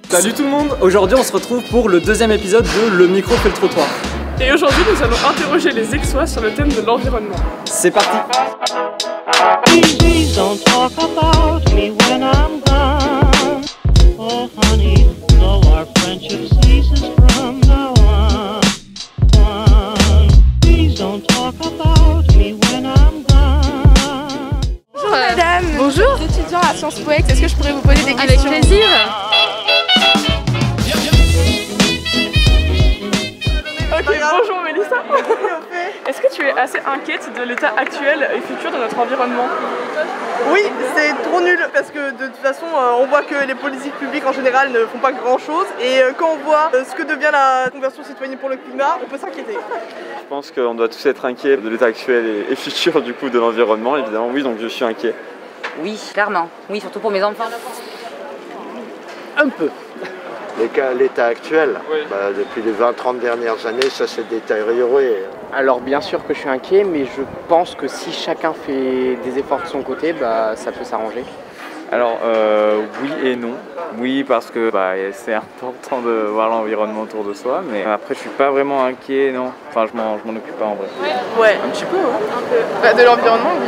Salut tout le monde. Aujourd'hui on se retrouve pour le deuxième épisode de Le micro fait le trottoir. Et aujourd'hui nous allons interroger les Aixois sur le thème de l'environnement. C'est parti. Please don't talk about me when I'm gone. Oh honey, though our friendship ceases from now on. Please don't talk about me when I'm gone. Bonjour madame. Bonjour. Étudiant à Sciences Po, est-ce que je pourrais vous poser des questions? Avec plaisir. Ok, bonjour Mélissa. Est-ce que tu es assez inquiète de l'état actuel et futur de notre environnement? Oui, c'est trop nul parce que de toute façon on voit que les politiques publiques en général ne font pas grand chose et quand on voit ce que devient la conversion citoyenne pour le climat, on peut s'inquiéter. Je pense qu'on doit tous être inquiets de l'état actuel et futur du coup de l'environnement, évidemment oui, donc je suis inquiet. Oui, clairement. Oui, surtout pour mes enfants. Un peu. L'état actuel, Oui. Depuis les 20-30 dernières années, ça s'est détérioré. Alors bien sûr que je suis inquiet, mais je pense que si chacun fait des efforts de son côté, ça peut s'arranger. Alors oui et non. Oui parce que c'est important de voir l'environnement autour de soi, mais après je suis pas vraiment inquiet, non. Enfin je m'en occupe pas en vrai. Ouais. Un petit peu, hein. Un peu. De l'environnement, oui.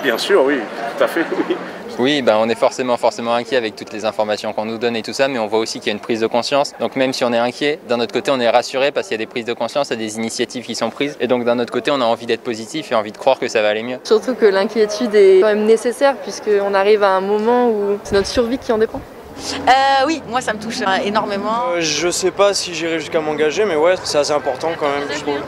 Bien sûr, oui, tout à fait, oui. Oui, on est forcément inquiet avec toutes les informations qu'on nous donne et tout ça, mais on voit aussi qu'il y a une prise de conscience. Donc même si on est inquiet, d'un autre côté on est rassuré parce qu'il y a des prises de conscience, il y a des initiatives qui sont prises. Et donc d'un autre côté on a envie d'être positif et envie de croire que ça va aller mieux. Surtout que l'inquiétude est quand même nécessaire puisqu'on arrive à un moment où c'est notre survie qui en dépend. Oui, moi ça me touche énormément. Je sais pas si j'irai jusqu'à m'engager, mais ouais, c'est assez important quand même, je trouve.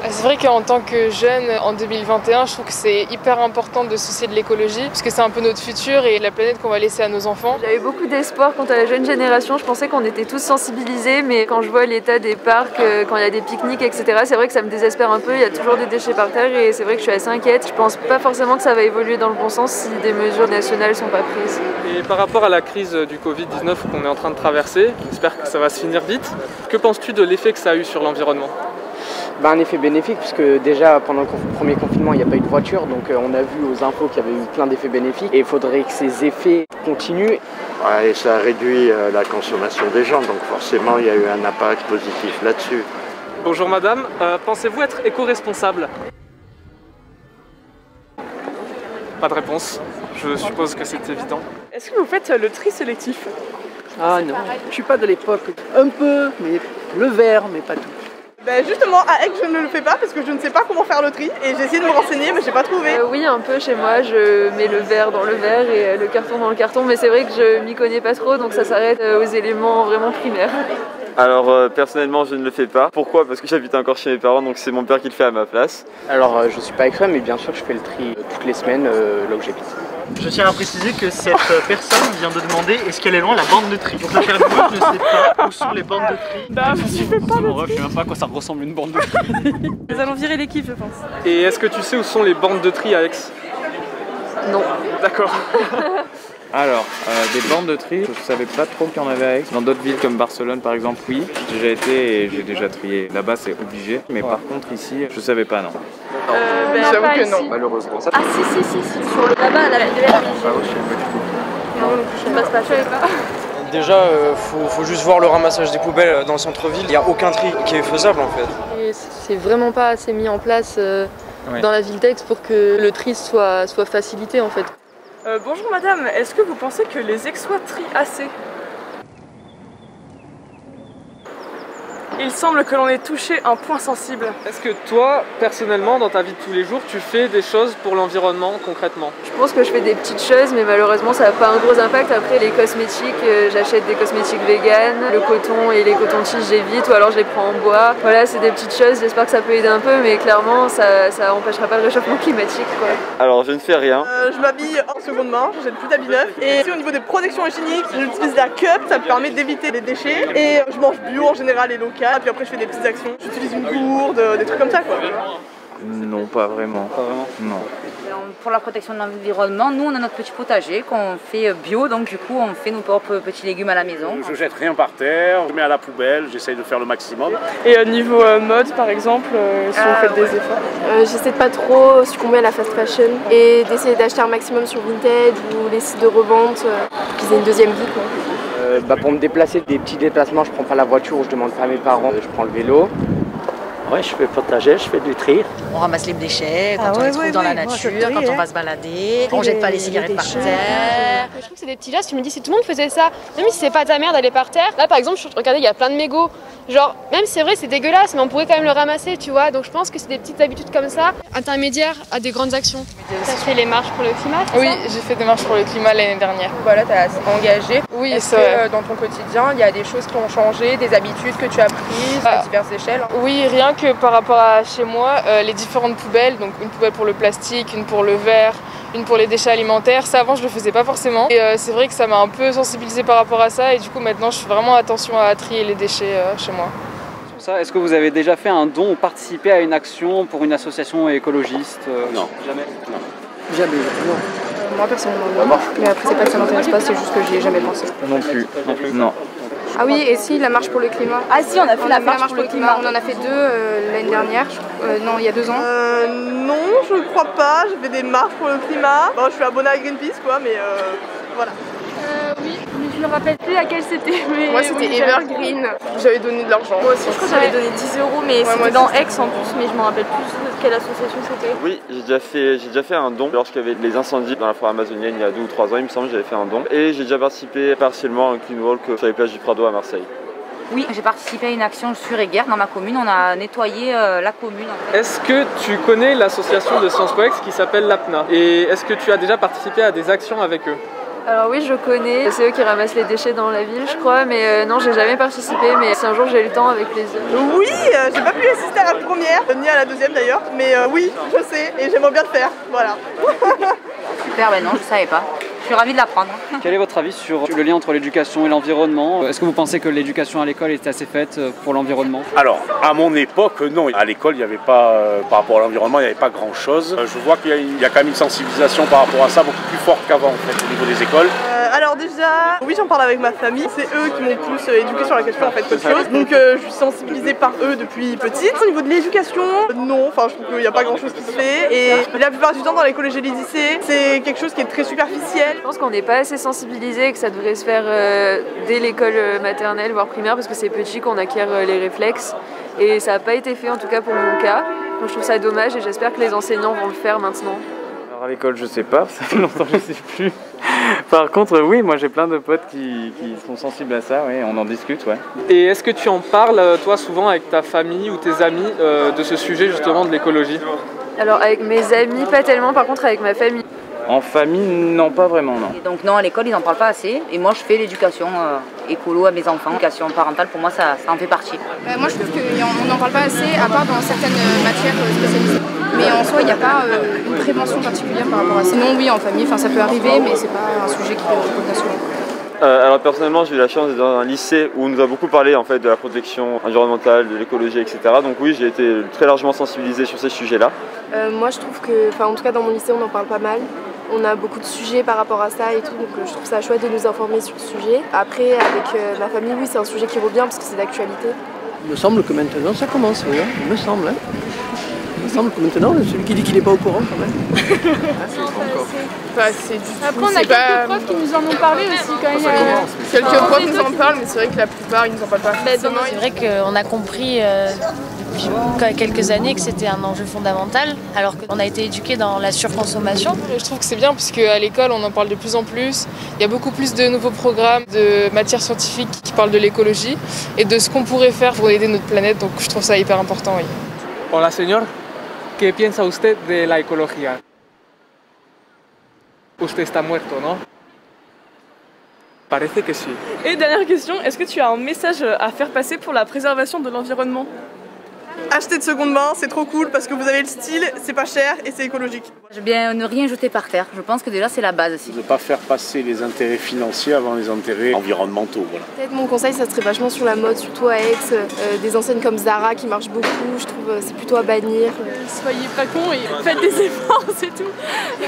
C'est vrai qu'en tant que jeune en 2021, je trouve que c'est hyper important de se soucier de l'écologie parce que c'est un peu notre futur et la planète qu'on va laisser à nos enfants. J'avais beaucoup d'espoir quant à la jeune génération, je pensais qu'on était tous sensibilisés, mais quand je vois l'état des parcs, quand il y a des pique-niques, etc., c'est vrai que ça me désespère un peu, il y a toujours des déchets par terre et c'est vrai que je suis assez inquiète. Je pense pas forcément que ça va évoluer dans le bon sens si des mesures nationales sont pas prises. Et par rapport à la crise du Covid-19 qu'on est en train de traverser, j'espère que ça va se finir vite, que penses-tu de l'effet que ça a eu sur l'environnement? Un effet bénéfique, puisque déjà pendant le premier confinement il n'y a pas eu de voiture, donc on a vu aux infos qu'il y avait eu plein d'effets bénéfiques et il faudrait que ces effets continuent. Ouais, et ça a réduit la consommation des gens, donc forcément il y a eu un impact positif là-dessus. Bonjour madame, pensez-vous être éco-responsable? Pas de réponse, je suppose que c'est évident. Est-ce que vous faites le tri sélectif? Ah non, je suis pas de l'époque. Un peu, mais le verre, mais pas tout. Justement à Aix je ne le fais pas parce que je ne sais pas comment faire le tri et j'ai essayé de me renseigner mais j'ai pas trouvé. Oui, un peu chez moi, je mets le verre dans le verre et le carton dans le carton, mais c'est vrai que je m'y connais pas trop donc ça s'arrête aux éléments vraiment primaires. Alors personnellement je ne le fais pas. Pourquoi? Parce que j'habite encore chez mes parents, donc c'est mon père qui le fait à ma place. Alors je suis pas extrême, mais bien sûr je fais le tri toutes les semaines là où j'habite. Je tiens à préciser que cette personne vient de demander est-ce qu'elle est loin la borne de tri. Donc là, je ne sais pas où sont les bornes de tri. Tu fais pas le tri. Je sais même pas à quoi ça ressemble une bande de tri. Nous allons virer l'équipe je pense. Et est-ce que tu sais où sont les bornes de tri à Aix? Non. D'accord. Alors, des bornes de tri, je savais pas trop qu'il y en avait à Aix. Dans d'autres villes comme Barcelone par exemple, oui. J'ai déjà été et j'ai déjà trié. Là-bas c'est obligé, mais par contre ici, je savais pas non. J'avoue que non. Malheureusement. Ah si, sur le là-bas, la Non, je passe pas, je savais pas. Déjà, faut juste voir le ramassage des poubelles dans le centre-ville. Il n'y a aucun tri qui est faisable en fait. Et c'est vraiment pas assez mis en place dans la ville d'Aix pour que le tri soit facilité en fait. Bonjour madame, est-ce que vous pensez que les Aixois trient assez? Il semble que l'on ait touché un point sensible. Est-ce que toi, personnellement, dans ta vie de tous les jours, tu fais des choses pour l'environnement concrètement? Je pense que je fais des petites choses, mais malheureusement ça n'a pas un gros impact. Après les cosmétiques, j'achète des cosmétiques vegan, le coton et les cotons-tiges j'évite, ou alors je les prends en bois. Voilà, c'est des petites choses, j'espère que ça peut aider un peu, mais clairement ça empêchera pas le réchauffement climatique, quoi. Alors je ne fais rien. Je m'habille en seconde main, j'achète plus d'habits neufs. Et aussi, au niveau des protections hygiéniques, j'utilise la cup, ça me permet d'éviter les déchets. Et je mange bio en général et local. Et puis après je fais des petites actions, j'utilise une gourde, des trucs comme ça quoi. Non, pas vraiment. Pas vraiment? Non. Pour la protection de l'environnement, nous on a notre petit potager qu'on fait bio, donc du coup on fait nos propres petits légumes à la maison. Je jette rien par terre, je mets à la poubelle, j'essaye de faire le maximum. Et niveau mode par exemple, si vous faites des efforts? J'essaie de pas trop succomber à la fast fashion et d'essayer d'acheter un maximum sur Vinted ou les sites de revente, qu'ils aient une deuxième vie quoi. Pour me déplacer, des petits déplacements, je prends pas la voiture ou je demande pas à mes parents, je prends le vélo. Ouais, je fais potager, je fais du tri. On ramasse les déchets quand on les trouve dans la nature, quand on va se balader. On jette pas les cigarettes par terre. Je trouve que c'est des petits gestes, tu me dis si tout le monde faisait ça, même si c'est pas ta mère d'aller par terre. Là par exemple, regardez, il y a plein de mégots. Genre, même c'est vrai, c'est dégueulasse, mais on pourrait quand même le ramasser, tu vois. Donc je pense que c'est des petites habitudes comme ça, intermédiaires à des grandes actions. Tu as fait les marches pour le climat? Oui, j'ai fait des marches pour le climat l'année dernière. Voilà, tu as engagé. Oui, est-ce que dans ton quotidien, il y a des choses qui ont changé, des habitudes que tu as prises à diverses échelles? Oui, rien que par rapport à chez moi, les différentes poubelles, donc une poubelle pour le plastique, une pour le verre, une pour les déchets alimentaires. Ça avant je le faisais pas forcément et c'est vrai que ça m'a un peu sensibilisée par rapport à ça et du coup maintenant je fais vraiment attention à trier les déchets chez moi. Est-ce que vous avez déjà fait un don ou participé à une action pour une association écologiste? Non. Jamais? Non. Jamais, non. Moi personnellement non, mais après c'est pas que ça m'intéresse pas, c'est juste que j'y ai jamais pensé. Non plus, non. Ah oui, et si, la marche pour le climat. Ah si, on a fait la marche pour le climat. On en a fait deux l'année dernière, non, il y a 2 ans. Non, je crois pas, j'ai fait des marches pour le climat. Bon, je suis abonnée à Greenpeace quoi, mais voilà. Oui, mais je me rappelle plus à quel c'était. Moi c'était Evergreen, j'avais donné de l'argent. Moi aussi, je crois que j'avais donné 10 €, mais c'était dans Aix en plus, mais je me rappelle plus de quelle association c'était. Oui, j'ai déjà fait un don lorsqu'il y avait les incendies dans la forêt amazonienne il y a 2 ou 3 ans, il me semble, j'avais fait un don. Et j'ai déjà participé partiellement à un clean walk sur les plages du Prado à Marseille. Oui, j'ai participé à une action sur Eguerre dans ma commune, on a nettoyé la commune. Est-ce que tu connais l'association de Sciences Po Aix qui s'appelle l'APNA? Et est-ce que tu as déjà participé à des actions avec eux? Alors oui, je connais, c'est eux qui ramassent les déchets dans la ville, je crois, mais non, j'ai jamais participé, mais si un jour j'ai le temps, avec plaisir. Oui, j'ai pas pu assister à la première, ni à la deuxième d'ailleurs, mais oui, je sais, et j'aimerais bien le faire, voilà. Super, ben non, je savais pas. Je suis ravie de l'apprendre. Quel est votre avis sur le lien entre l'éducation et l'environnement? Est-ce que vous pensez que l'éducation à l'école était assez faite pour l'environnement? Alors, à mon époque, non. À l'école, il n'y avait pas, par rapport à l'environnement, il n'y avait pas grand-chose. Je vois qu'il y a quand même une sensibilisation par rapport à ça, beaucoup plus forte qu'avant, en fait, au niveau des écoles. Alors déjà, oui, j'en parle avec ma famille. C'est eux qui m'ont plus éduqué sur la question en fait qu'autre chose. Donc je suis sensibilisée par eux depuis petite. Au niveau de l'éducation, non. Enfin, je trouve qu'il n'y a pas grand-chose qui se fait. Et la plupart du temps, dans les collèges et les lycées, c'est quelque chose qui est très superficiel. Je pense qu'on n'est pas assez sensibilisé, que ça devrait se faire dès l'école maternelle, voire primaire, parce que c'est petit qu'on acquiert les réflexes. Et ça n'a pas été fait, en tout cas pour mon cas. Donc je trouve ça dommage et j'espère que les enseignants vont le faire maintenant. Alors à l'école, je sais pas, ça fait longtemps que je sais plus. Par contre, oui, moi j'ai plein de potes qui sont sensibles à ça, ouais, on en discute, ouais. Et est-ce que tu en parles, toi, souvent avec ta famille ou tes amis de ce sujet justement de l'écologie? Alors avec mes amis, pas tellement, par contre avec ma famille. En famille, non, pas vraiment, non. Et donc non, à l'école, ils n'en parlent pas assez. Et moi, je fais l'éducation écolo à mes enfants. L'éducation parentale, pour moi, ça en fait partie. Moi, je trouve qu'on n'en parle pas assez, à part dans certaines matières spécialisées. Mais en soi, il n'y a pas une prévention particulière par rapport à ça. Sinon, oui, en famille, ça peut arriver, mais c'est pas un sujet qui est national. Alors personnellement, j'ai eu la chance d'être dans un lycée où on nous a beaucoup parlé en fait de la protection environnementale, de l'écologie, etc. Donc oui, j'ai été très largement sensibilisé sur ces sujets-là. Moi, je trouve que, en tout cas dans mon lycée, on en parle pas mal. On a beaucoup de sujets par rapport à ça et tout, donc je trouve ça chouette de nous informer sur ce sujet. Après, avec ma famille, oui, c'est un sujet qui revient parce que c'est d'actualité. Il me semble que maintenant ça commence, oui, hein. Il me semble. Hein. Il me semble que maintenant, celui qui dit qu'il n'est pas au courant quand même. Pas assez du tout. Après, on a quelques profs qui nous en ont parlé aussi quand même. Quelques profs nous en parlent, mais c'est vrai que la plupart, ils nous en parlent pas. C'est vrai qu'on a compris depuis quelques années que c'était un enjeu fondamental, alors qu'on a été éduqués dans la surconsommation. Je trouve que c'est bien parce qu'à l'école, on en parle de plus en plus. Il y a beaucoup plus de nouveaux programmes, de matières scientifiques qui parlent de l'écologie et de ce qu'on pourrait faire pour aider notre planète. Donc je trouve ça hyper important, oui. Hola, señor. ¿Qué piensa usted de la ecología? Usted está muerto, ¿no? Parece que sí. Et dernière question, est-ce que tu as un message à faire passer pour la préservation de l'environnement? Achetez de seconde main, c'est trop cool parce que vous avez le style, c'est pas cher et c'est écologique. Je veux bien ne rien jeter par terre, je pense que déjà c'est la base. De ne pas faire passer les intérêts financiers avant les intérêts environnementaux. Voilà. Peut-être mon conseil, ça serait vachement sur la mode, surtout à Aix, des enseignes comme Zara qui marchent beaucoup, je trouve c'est plutôt à bannir. Soyez pas cons et faites des efforts, c'est tout.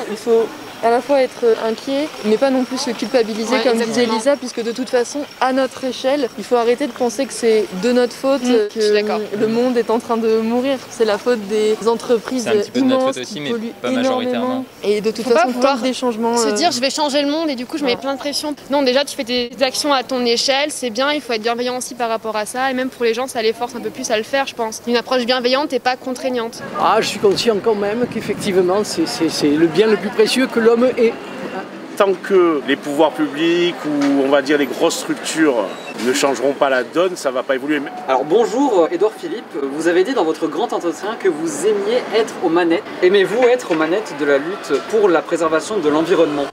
Il faut à la fois être inquiet, mais pas non plus se culpabiliser comme disait Elisa, puisque de toute façon, à notre échelle, il faut arrêter de penser que c'est de notre faute que le monde est en train de mourir. C'est la faute des entreprises immenses qui polluent énormément. Et de toute façon, plein des changements. Se dire je vais changer le monde et du coup je mets plein de pression. Non, déjà tu fais des actions à ton échelle, c'est bien, il faut être bienveillant aussi par rapport à ça. Et même pour les gens, ça les force un peu plus à le faire, je pense. Une approche bienveillante et pas contraignante. Ah, je suis conscient quand même qu'effectivement c'est le bien le plus précieux que l'homme ait. Tant que les pouvoirs publics ou on va dire les grosses structures ne changeront pas la donne, ça ne va pas évoluer. Alors bonjour Édouard Philippe, vous avez dit dans votre grand entretien que vous aimiez être aux manettes. Aimez-vous être aux manettes de la lutte pour la préservation de l'environnement?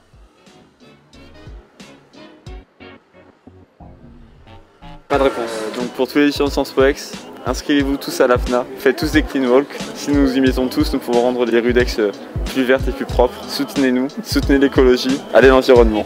Pas de réponse. Donc pour tous les éditions de Sciences Po Ex, inscrivez-vous tous à l'AFNA, faites tous des clean walk. Si nous y mettons tous, nous pouvons rendre les rues d'Aix plus vertes et plus propres. Soutenez-nous, soutenez l'écologie, allez l'environnement.